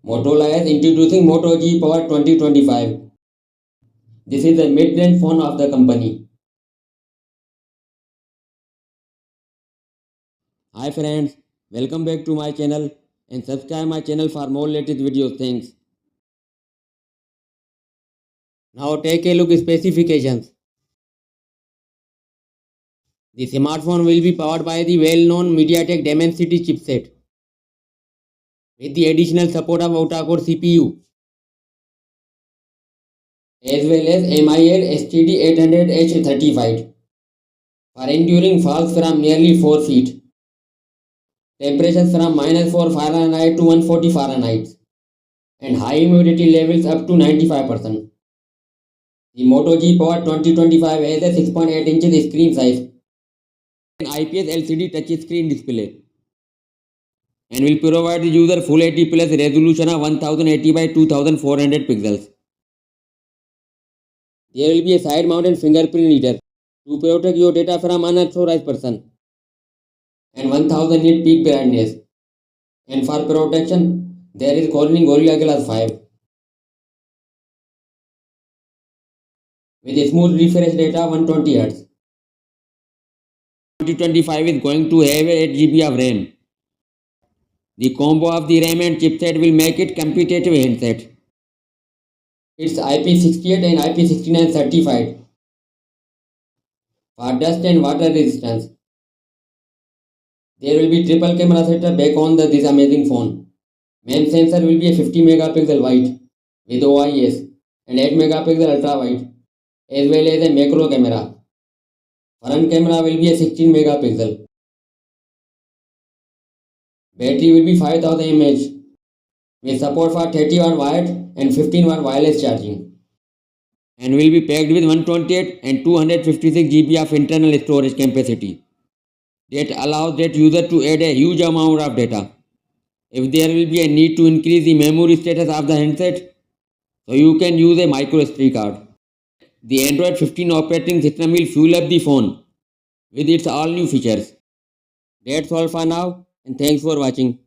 Motorola is introducing Moto G Power 2025. This is the mid-range phone of the company. Hi friends, welcome back to my channel and subscribe my channel for more latest videos. Thanks. Now take a look at specifications. The smartphone will be powered by the well-known MediaTek Dimensity chipset with the additional support of octa-core CPU as well as MIL STD800H certified for enduring falls from nearly 4 feet, temperatures from -4 Fahrenheit to 140 Fahrenheit, and high humidity levels up to 95%. The Moto G Power 2025 has a 6.8 inches screen size, an IPS LCD touchscreen display, and will provide the user Full HD Plus resolution of 1080 by 2400 pixels. There will be a side-mounted fingerprint reader to protect your data from unauthorized person, and 1000 nit peak brightness. And for protection, there is Corning Gorilla Glass 5 with a smooth refresh rate of 120 Hz. 2025 is going to have 8 GB of RAM. The combo of the RAM and chipset will make it competitive handset. It's IP68 and IP69 certified for dust and water resistance. There will be triple camera setup back on this amazing phone. Main sensor will be a 50 megapixel wide with OIS and 8 megapixel ultra wide as well as a macro camera. Front camera will be a 16 megapixel. Battery will be 5000 mAh with support for 30 watt wired and 15 watt wireless charging, and will be packed with 128 and 256 GB of internal storage capacity that allows that user to add a huge amount of data. If there will be a need to increase the memory status of the handset, so you can use a micro SD card. The Android 15 operating system will fuel up the phone with its all new features. That's all for now, and thanks for watching.